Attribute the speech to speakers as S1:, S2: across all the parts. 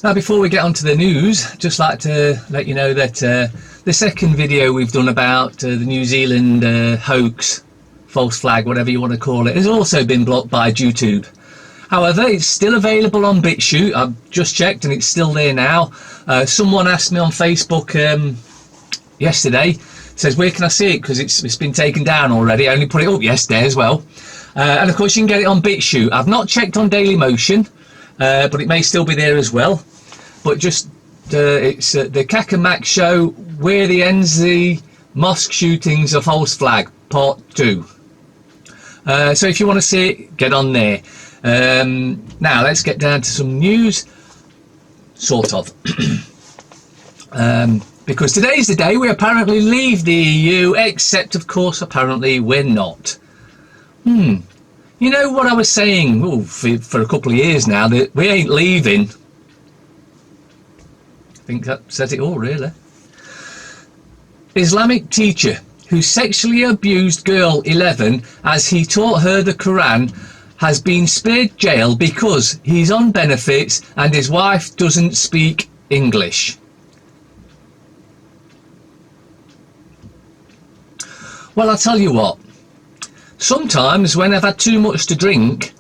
S1: Now, before we get on to the news, just like to let you know that the second video we've done about the New Zealand hoax, false flag, whatever you want to call it, has also been blocked by YouTube. However, it's still available on BitChute. I've just checked and it's still there now. Someone asked me on Facebook yesterday, says, where can I see it? Because it's been taken down already. I only put it up yesterday as well. And of course you can get it on BitChute. I've not checked on Dailymotion, but it may still be there as well. But just it's the Cack and Mac show, Where the Ends the Mosque Shootings, a False Flag, Part 2. So if you want to see it, get on there. Now let's get down to some news, sort of. Because today's the day we apparently leave the EU, except of course apparently we're not. You know what I was saying for a couple of years now, that we ain't leaving. I think that says it all, really. Islamic teacher who sexually abused girl 11 as he taught her the Quran has been spared jail because he's on benefits and his wife doesn't speak English. Well, I'll tell you what. Sometimes when I've had too much to drink,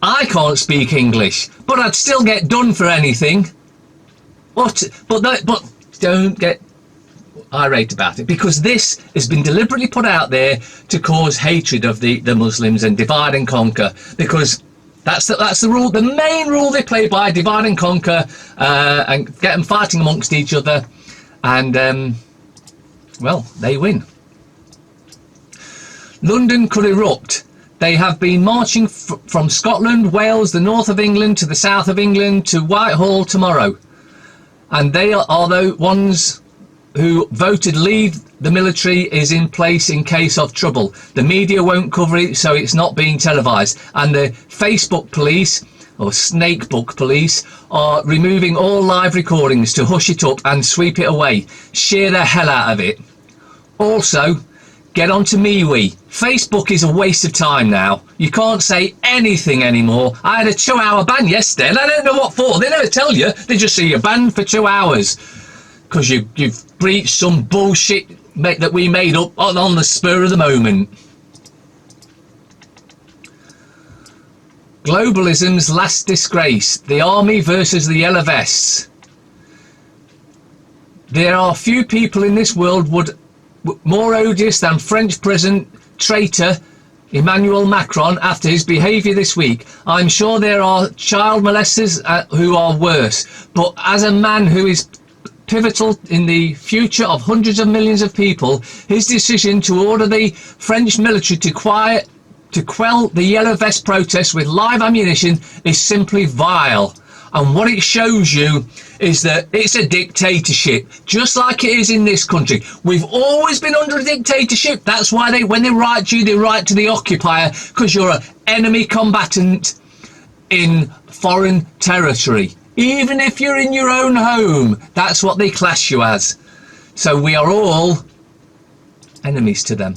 S1: I can't speak English, but I'd still get done for anything. But don't get irate about it, because this has been deliberately put out there to cause hatred of the Muslims and divide and conquer, because that's the rule, the main rule they play by, divide and conquer, and get them fighting amongst each other, and well, they win. London could erupt. They have been marching from Scotland, Wales, the north of England to the south of England to Whitehall tomorrow. And they are the ones who voted leave the military is in place in case of trouble. The media won't cover it, so it's not being televised. And the Facebook police, or Snakebook police, are removing all live recordings to hush it up and sweep it away. Shear the hell out of it. Also, get onto MeWe. Facebook is a waste of time now. You can't say anything anymore. I had a 2-hour ban yesterday, and I don't know what for. They never tell you. They just say you're banned for 2 hours because you've breached some bullshit that we made up on the spur of the moment. Globalism's last disgrace. The army versus the yellow vests. There are few people in this world more odious than French President traitor Emmanuel Macron after his behaviour this week. I'm sure there are child molesters who are worse, but as a man who is pivotal in the future of hundreds of millions of people, his decision to order the French military to quell the yellow vest protests with live ammunition is simply vile. And what it shows you is that it's a dictatorship, just like it is in this country. We've always been under a dictatorship. That's why when they write to you, they write to the occupier, because you're an enemy combatant in foreign territory. Even if you're in your own home, that's what they class you as. So we are all enemies to them.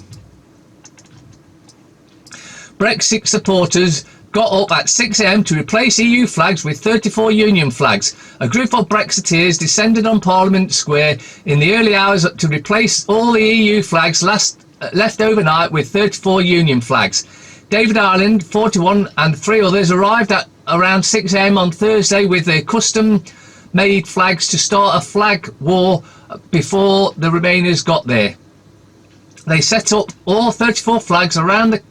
S1: Brexit supporters got up at 6 AM to replace EU flags with 34 Union flags. A group of Brexiteers descended on Parliament Square in the early hours to replace all the EU flags left overnight with 34 Union flags. David Ireland, 41, and 3 others arrived at around 6 AM on Thursday with their custom-made flags to start a flag war before the Remainers got there. They set up all 34 flags around the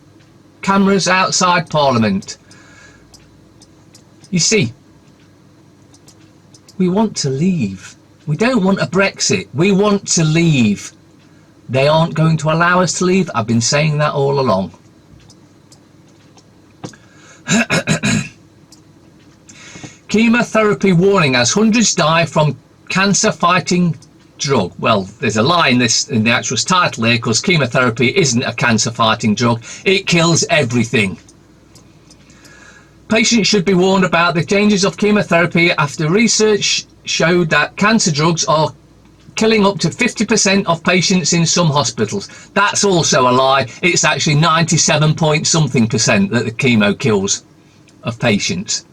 S1: cameras outside Parliament. You see, we want to leave. We don't want a Brexit. We want to leave. They aren't going to allow us to leave. I've been saying that all along. Chemotherapy warning as hundreds die from cancer-fighting drug. Well, there's a lie in the actual title here, because chemotherapy isn't a cancer-fighting drug. It kills everything. Patients should be warned about the dangers of chemotherapy after research showed that cancer drugs are killing up to 50% of patients in some hospitals. That's also a lie. It's actually 97 point something percent that the chemo kills of patients.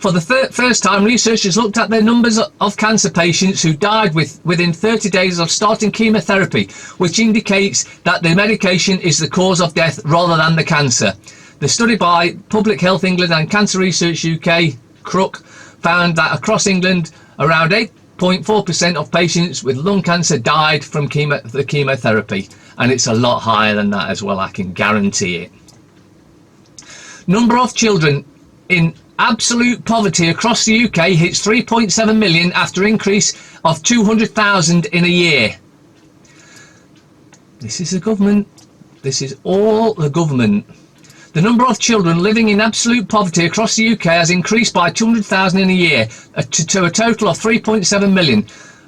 S1: For the first time, researchers looked at the numbers of cancer patients who died within 30 days of starting chemotherapy, which indicates that the medication is the cause of death rather than the cancer. The study by Public Health England and Cancer Research UK, CRUK, found that across England, around 8.4% of patients with lung cancer died from the chemotherapy. And it's a lot higher than that as well, I can guarantee it. Number of children in absolute poverty across the UK hits 3.7 million after increase of 200,000 in a year. This is the government. This is all the government. The number of children living in absolute poverty across the UK has increased by 200,000 in a year to a total of 3.7 million.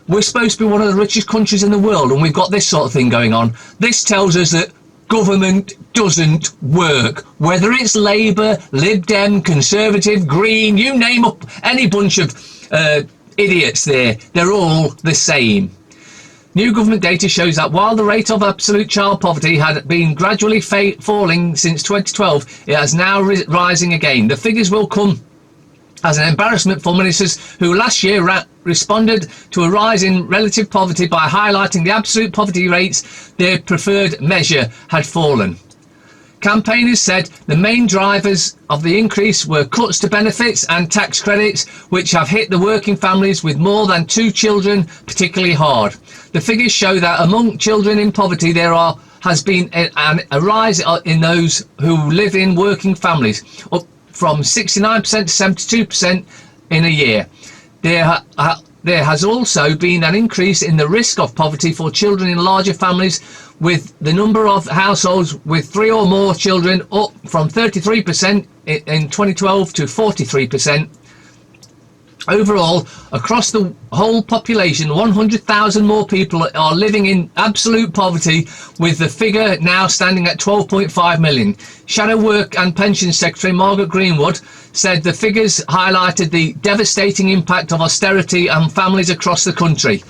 S1: We're supposed to be one of the richest countries in the world, and we've got this sort of thing going on. This tells us that government doesn't work. Whether it's Labour, Lib Dem, Conservative, Green, you name up any bunch of idiots there, they're all the same. New government data shows that while the rate of absolute child poverty had been gradually falling since 2012, it has now rising again. The figures will come as an embarrassment for ministers who last year responded to a rise in relative poverty by highlighting the absolute poverty rates their preferred measure had fallen. Campaigners said the main drivers of the increase were cuts to benefits and tax credits, which have hit the working families with more than 2 children particularly hard. The figures show that among children in poverty has been a rise in those who live in working families, up from 69% to 72% in a year. There has also been an increase in the risk of poverty for children in larger families, with the number of households with 3 or more children up from 33% in 2012 to 43%. Overall, across the whole population, 100,000 more people are living in absolute poverty, with the figure now standing at 12.5 million. Shadow Work and Pensions Secretary Margaret Greenwood said the figures highlighted the devastating impact of austerity on families across the country.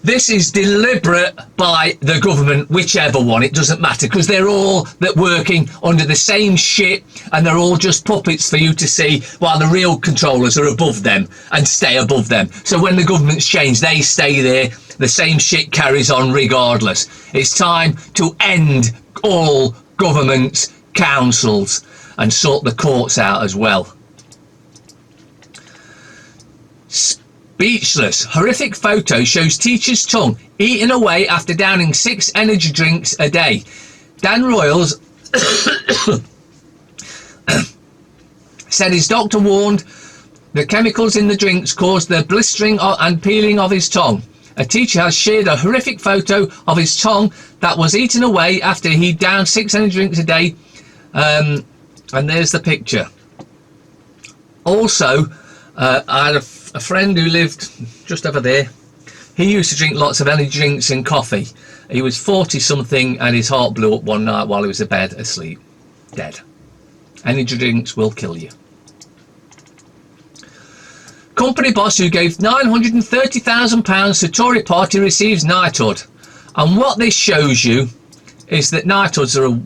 S1: This is deliberate by the government, whichever one, it doesn't matter, because they're all working under the same shit, and they're all just puppets for you to see, while the real controllers are above them and stay above them. So when the governments change, they stay there. The same shit carries on regardless. It's time to end all governments, councils, and sort the courts out as well. Speechless. Horrific photo shows teacher's tongue eaten away after downing 6 energy drinks a day. Dan Royals said his doctor warned the chemicals in the drinks caused the blistering and peeling of his tongue. A teacher has shared a horrific photo of his tongue that was eaten away after he downed 6 energy drinks a day. And there's the picture. Also, I had a friend who lived just over there. He used to drink lots of energy drinks and coffee. He was 40 something and his heart blew up one night while he was in bed asleep, dead. Energy drinks will kill you. Company boss who gave £930,000 to Tory party receives knighthood. And what this shows you is that knighthoods are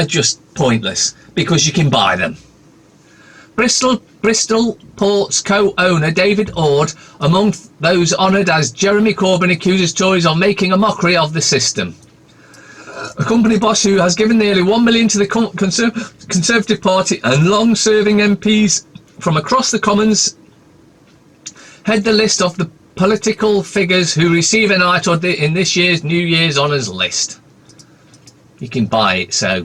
S1: just pointless because you can buy them. Bristol Port's co-owner David Ord, among those honoured as Jeremy Corbyn accuses Tories of making a mockery of the system. A company boss who has given nearly 1 million to the Conservative Party and long-serving MPs from across the Commons head the list of the political figures who receive a knighthood in this year's New Year's Honours list. You can buy it, so,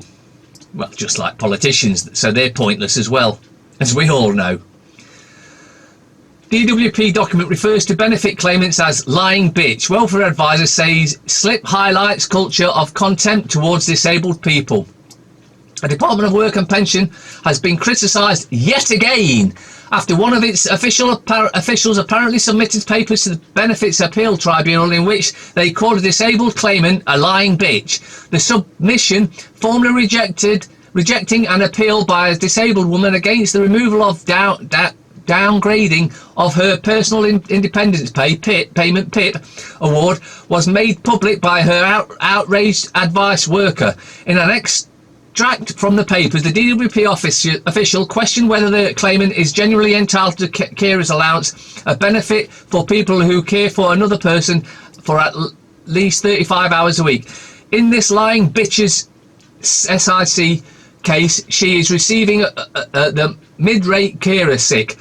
S1: well, just like politicians, so they're pointless as well, as we all know. DWP document refers to benefit claimants as lying bitch. Welfare advisor says slip highlights culture of contempt towards disabled people. The Department of Work and Pension has been criticised yet again after one of its officials apparently submitted papers to the Benefits Appeal Tribunal in which they called a disabled claimant a lying bitch. The submission formally rejecting an appeal by a disabled woman against the removal of downgrading of her personal independence payment PIP award was made public by her outraged advice worker. In an extract from the papers, the DWP official questioned whether the claimant is genuinely entitled to carer's allowance, a benefit for people who care for another person for at least 35 hours a week. In this lying bitch's SIC case, she is receiving the mid-rate carer sick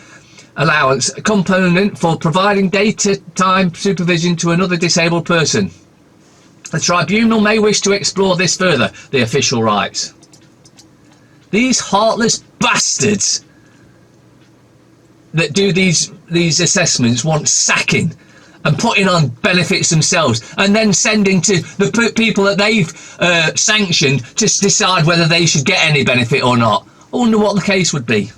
S1: allowance component for providing daytime supervision to another disabled person. The tribunal may wish to explore this further, the official writes. These heartless bastards that do these assessments want sacking and putting on benefits themselves and then sending to the people that they've sanctioned to decide whether they should get any benefit or not. I wonder what the case would be.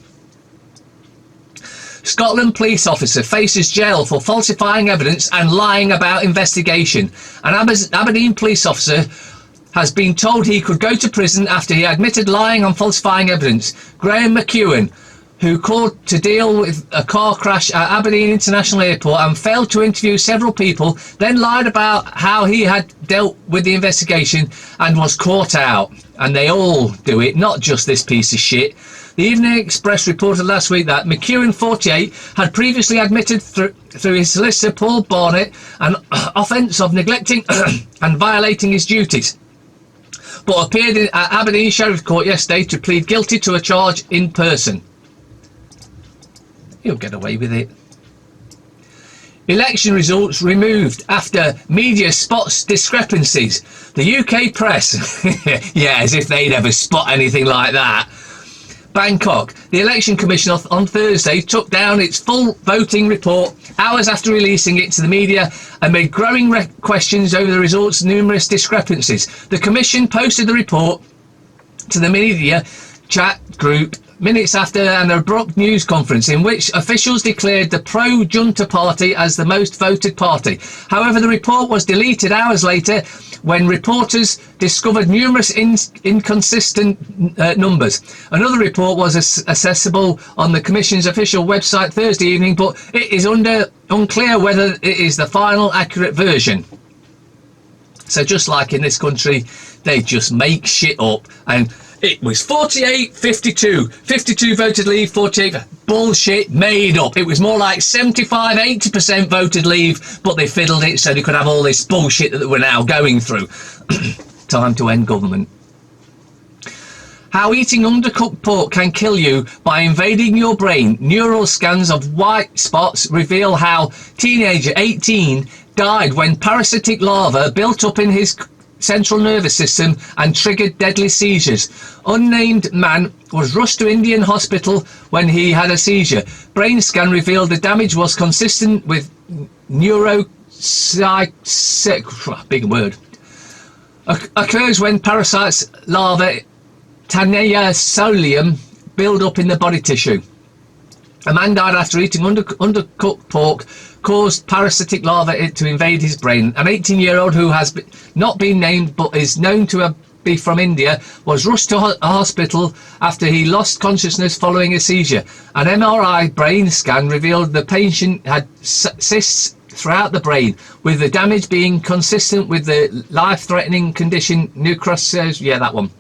S1: Scotland police officer faces jail for falsifying evidence and lying about investigation. An Aberdeen police officer has been told he could go to prison after he admitted lying and falsifying evidence. Graham McEwen, who called to deal with a car crash at Aberdeen International Airport and failed to interview several people, then lied about how he had dealt with the investigation and was caught out. And they all do it, not just this piece of shit. The Evening Express reported last week that McEwen, 48, had previously admitted through his solicitor Paul Barnett an offence of neglecting and violating his duties, but appeared at Aberdeen Sheriff Court yesterday to plead guilty to a charge in person. He'll get away with it. Election results removed after media spots discrepancies. The UK press, yeah, as if they'd ever spot anything like that. Bangkok. The Election Commission on Thursday took down its full voting report hours after releasing it to the media amid growing questions over the results' numerous discrepancies. The Commission posted the report to the media chat group minutes after an abrupt news conference in which officials declared the pro-junta party as the most voted party. However, the report was deleted hours later when reporters discovered numerous inconsistent numbers. Another report was accessible on the Commission's official website Thursday evening, but it is unclear whether it is the final accurate version. So just like in this country, they just make shit up, and it was 48, 52. 52 voted leave, 48 bullshit made up. It was more like 75, 80% voted leave, but they fiddled it so they could have all this bullshit that we're now going through. Time to end government. How eating undercooked pork can kill you by invading your brain. Neural scans of white spots reveal how teenager 18 died when parasitic larvae built up in his central nervous system and triggered deadly seizures. Unnamed man was rushed to Indian hospital when he had a seizure. Brain scan revealed the damage was consistent with big word. Occurs when parasites larvae Tanea solium build up in the body tissue. A man died after eating undercooked pork caused parasitic larvae to invade his brain. An 18-year-old who has not been named but is known to be from India was rushed to a hospital after he lost consciousness following a seizure. An MRI brain scan revealed the patient had cysts throughout the brain, with the damage being consistent with the life-threatening condition necrosis. Yeah, that one.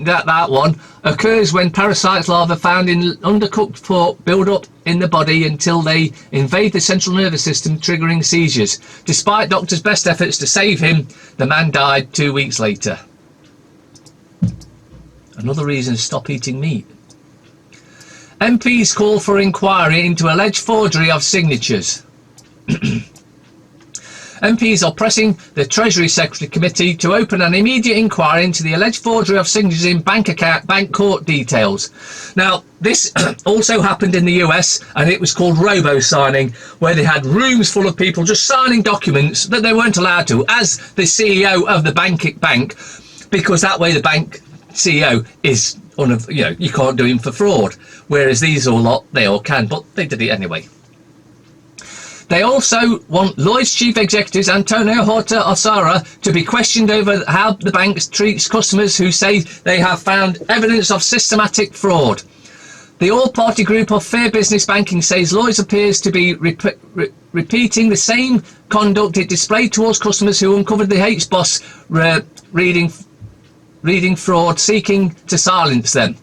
S1: That one occurs when parasites larvae found in undercooked pork build up in the body until they invade the central nervous system, triggering seizures. Despite doctors' best efforts to save him, the man died 2 weeks later. Another reason to stop eating meat. MPs call for inquiry into alleged forgery of signatures. MPs are pressing the Treasury Secretary Committee to open an immediate inquiry into the alleged forgery of signatures in bank court details. Now, this also happened in the US, and it was called robo-signing, where they had rooms full of people just signing documents that they weren't allowed to, as the CEO of the bank, because that way the bank CEO is, you can't do him for fraud, whereas these they all can, but they did it anyway. They also want Lloyd's chief executives Antonio Horta Osara to be questioned over how the bank treats customers who say they have found evidence of systematic fraud. The all-party group of Fair Business Banking says Lloyd's appears to be repeating the same conduct it displayed towards customers who uncovered the HBOS reading reading fraud, seeking to silence them.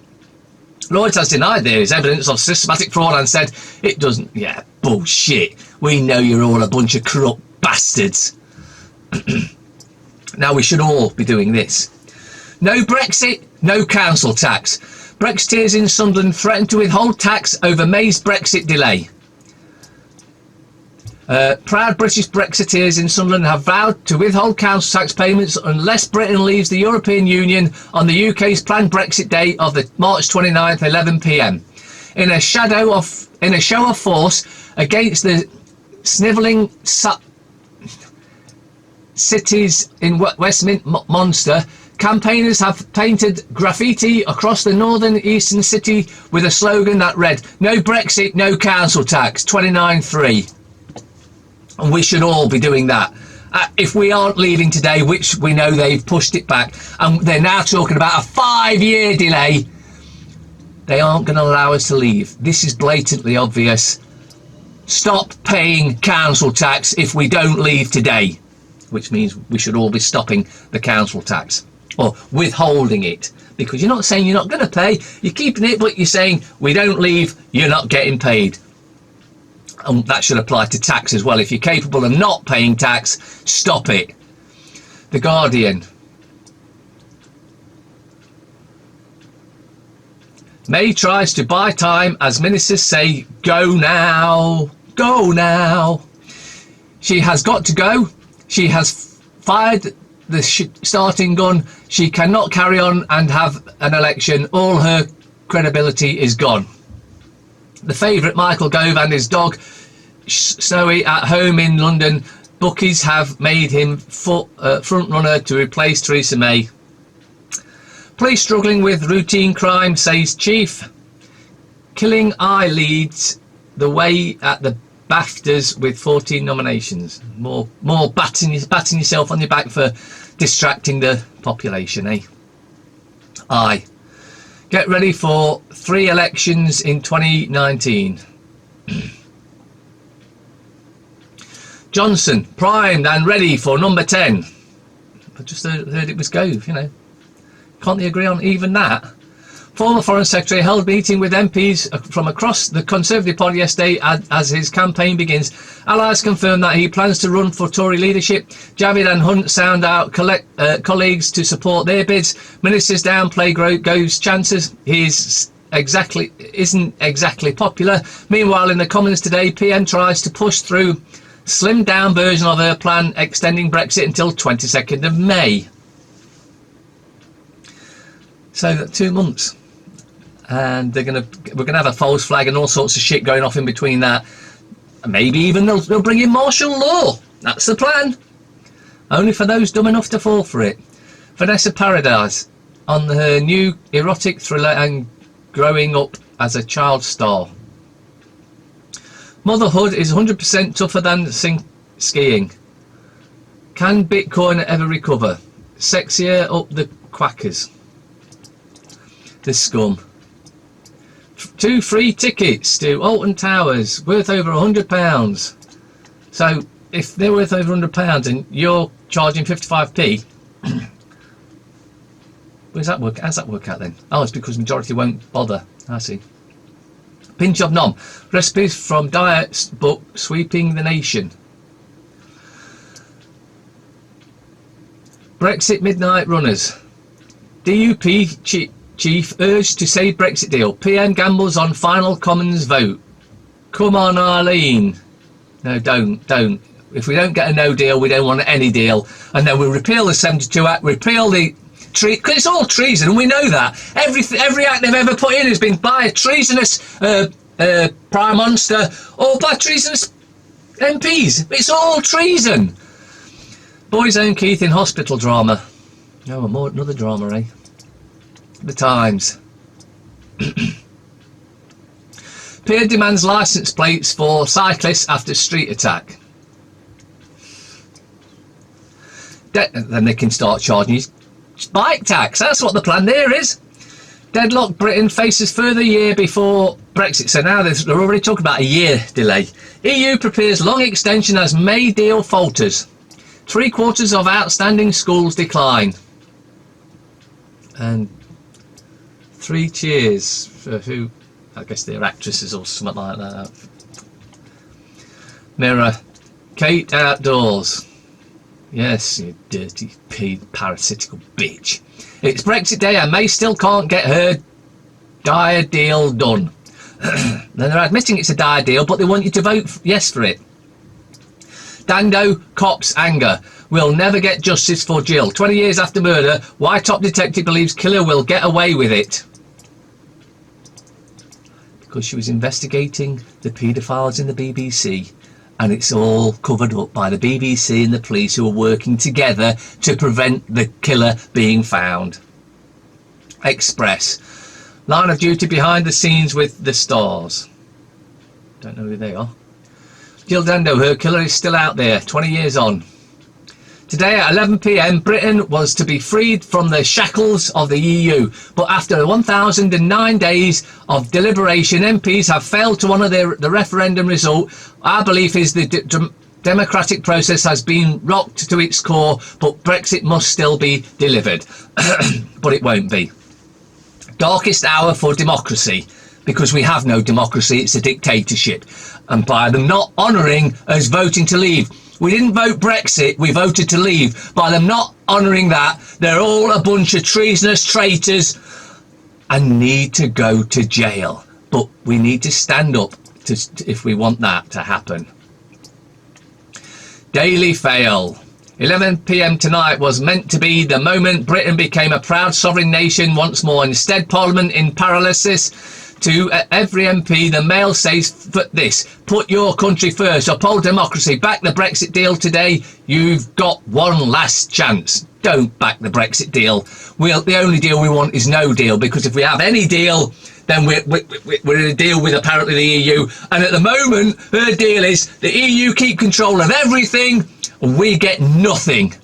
S1: Lloyd has denied there is evidence of systematic fraud and said it doesn't. Yeah, bullshit. We know you're all a bunch of corrupt bastards. Now we should all be doing this. No Brexit, no council tax. Brexiteers in Sunderland threaten to withhold tax over May's Brexit delay. Proud British Brexiteers in Sunderland have vowed to withhold council tax payments unless Britain leaves the European Union on the UK's planned Brexit date of the March 29th, 11 p.m. In a show of force against the snivelling cities in Westminster, campaigners have painted graffiti across the northern eastern city with a slogan that read, "No Brexit, no council tax, 29-3. And we should all be doing that. If we aren't leaving today, which we know they've pushed it back, and they're now talking about a 5-year delay, they aren't going to allow us to leave. This is blatantly obvious. Stop paying council tax if we don't leave today, which means we should all be stopping the council tax or withholding it, because you're not saying you're not going to pay, you're keeping it, but you're saying we don't leave, you're not getting paid. And that should apply to tax as well. If you're capable of not paying tax, stop it. The Guardian. May tries to buy time as ministers say, go now, go now. She has got to go. She has fired the starting gun. She cannot carry on and have an election. All her credibility is gone. The favourite, Michael Gove, and his dog Snowy at home in London. Bookies have made him front runner to replace Theresa May. Police struggling with routine crime, says chief. Killing Eye leads the way at the BAFTAs with 14 nominations. More batting yourself on your back for distracting the population, eh? Aye. Get ready for 3 elections in 2019. Johnson, primed and ready for number 10. I just heard it was Gove, you know. Can't they agree on even that? Former Foreign Secretary held meeting with MPs from across the Conservative Party yesterday as his campaign begins. Allies confirmed that he plans to run for Tory leadership. Javid and Hunt sound out colleagues to support their bids. Ministers downplay Gove's chances. He isn't exactly popular. Meanwhile, in the Commons today, PM tries to push through slimmed down version of her plan extending Brexit until 22nd of May. So 2 months. And we're gonna have a false flag and all sorts of shit going off in between that. Maybe even they'll bring in martial law. That's the plan. Only for those dumb enough to fall for it. Vanessa Paradise on her new erotic thriller and growing up as a child star. Motherhood is 100% tougher than skiing. Can Bitcoin ever recover? Sexier up the quackers. The scum. 2 free tickets to Alton Towers worth over £100. So if they're worth over £100 and you're charging 55p, where's that work? How's that work out then? Oh, it's because majority won't bother. I see. Pinch of nom. Recipes from diet book sweeping the nation. Brexit midnight runners. DUP chief urged to save Brexit deal. PM gambles on final Commons vote. Come on, Arlene. No, don't. If we don't get a no deal, we don't want any deal. And then we'll repeal the 72 Act, repeal the because it's all treason, and we know that. Every act they've ever put in has been by a treasonous Prime Minister or by treasonous MPs. It's all treason. Boy's Own Keith in hospital drama. Oh, another drama, eh? The Times. Peer demands licence plates for cyclists after street attack. Then they can start charging you bike tax. That's what the plan there is. Deadlock Britain faces further year before Brexit. So now they're already talking about a year delay. EU prepares long extension as May deal falters. 3/4 of outstanding schools decline. And 3 cheers for who? I guess they're actresses or something like that. Mirror. Kate outdoors. Yes, you dirty, parasitical bitch. It's Brexit Day and May still can't get her dire deal done. Then they're admitting it's a dire deal, but they want you to vote yes for it. Dando, cops, anger. We'll never get justice for Jill. 20 years after murder, why top detective believes killer will get away with it? Because she was investigating the paedophiles in the BBC, and it's all covered up by the BBC and the police who are working together to prevent the killer being found. Express. Line of duty behind the scenes with the stars. Don't know who they are. Jill Dando, her killer is still out there, 20 years on. Today at 11 p.m, Britain was to be freed from the shackles of the EU, but after 1,009 days of deliberation, MPs have failed to honour the referendum result. Our belief is the democratic process has been rocked to its core, but Brexit must still be delivered. But it won't be. Darkest hour for democracy, because we have no democracy, it's a dictatorship. And by them not honouring us voting to leave. We didn't vote Brexit, we voted to leave. By them not honouring that, they're all a bunch of treasonous traitors and need to go to jail. But we need to stand up if we want that to happen. Daily fail. 11 p.m. tonight was meant to be the moment Britain became a proud sovereign nation once more. Instead, Parliament in paralysis. To every MP, the Mail says this: put your country first, uphold democracy, back the Brexit deal today. You've got one last chance. Don't back the Brexit deal. The only deal we want is no deal, because if we have any deal, then we're in a deal with apparently the EU. And at the moment, her deal is the EU keep control of everything and we get nothing.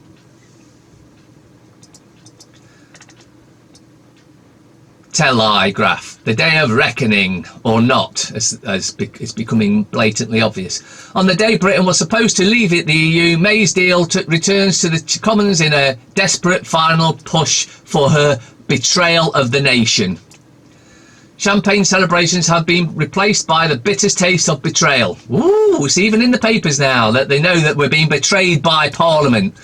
S1: Telegraph, the day of reckoning, or not, as it's becoming blatantly obvious. On the day Britain was supposed to leave the EU, May's deal returns to the Commons in a desperate final push for her betrayal of the nation. Champagne celebrations have been replaced by the bitter taste of betrayal. Ooh, it's even in the papers now that they know that we're being betrayed by Parliament.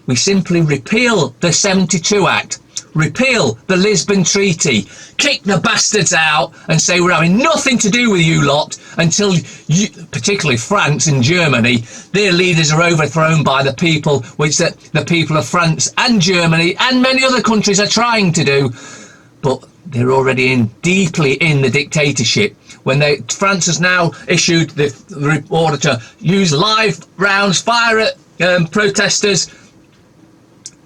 S1: We simply repeal the 72 Act. Repeal the Lisbon Treaty, kick the bastards out and say we're having nothing to do with you lot until you, particularly France and Germany, their leaders are overthrown by the people, which the people of France and Germany and many other countries are trying to do. But they're already deeply in the dictatorship. When France has now issued the order to use live rounds, fire at protesters.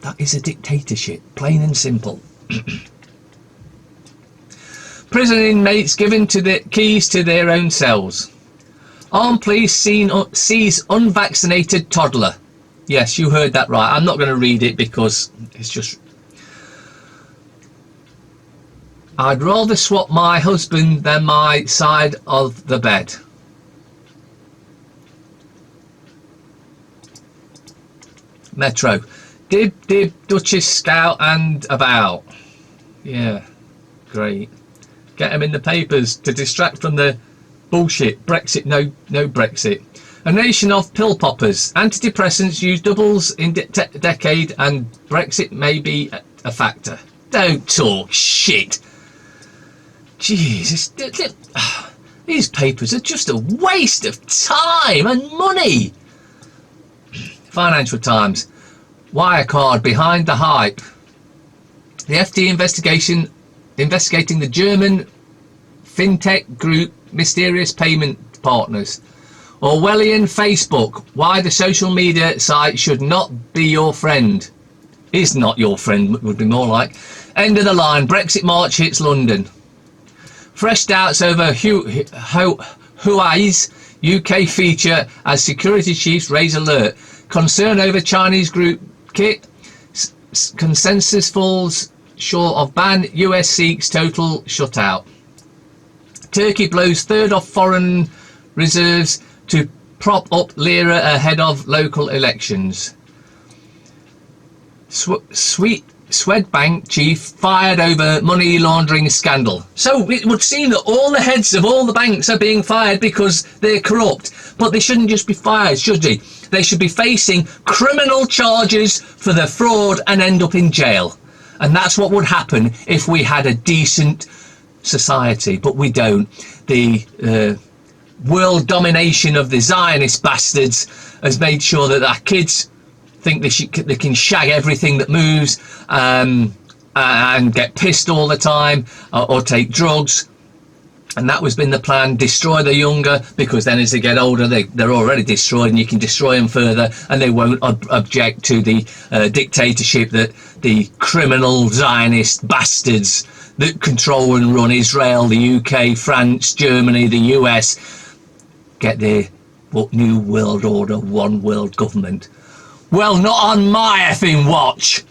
S1: That is a dictatorship, plain and simple. Prison inmates given to the keys to their own cells. Armed police seize unvaccinated toddler. Yes, you heard that right. I'm not going to read it because it's just... I'd rather swap my husband than my side of the bed. Metro. Dib, Duchess, Scout and about. Yeah, great. Get them in the papers to distract from the bullshit. Brexit, no Brexit. A nation of pill poppers. Antidepressants use doubles in decade and Brexit may be a factor. Don't talk shit. Jesus, these papers are just a waste of time and money. Financial Times. Wirecard behind the hype. The FT investigating the German fintech group Mysterious Payment Partners. Orwellian Facebook. Why the social media site should not be your friend. Is not your friend would be more like. End of the line. Brexit March hits London. Fresh doubts over Huawei's UK feature as security chiefs raise alert. Concern over Chinese group kit. Consensus falls short of ban. US seeks total shutout. Turkey blows third of foreign reserves to prop up lira ahead of local elections. Sweet Swedbank chief fired over money laundering scandal. So it would seem that all the heads of all the banks are being fired because they're corrupt. But they shouldn't just be fired, should they? They should be facing criminal charges for their fraud and end up in jail. And that's what would happen if we had a decent society. But we don't. The world domination of the Zionist bastards has made sure that our kids think they can shag everything that moves, and get pissed all the time, or take drugs. And that has been the plan: destroy the younger, because then as they get older they're already destroyed, and you can destroy them further, and they won't object to the dictatorship that the criminal Zionist bastards that control and run Israel, the UK, France, Germany, the US get their new world order, one world government. Well, not on my effing watch.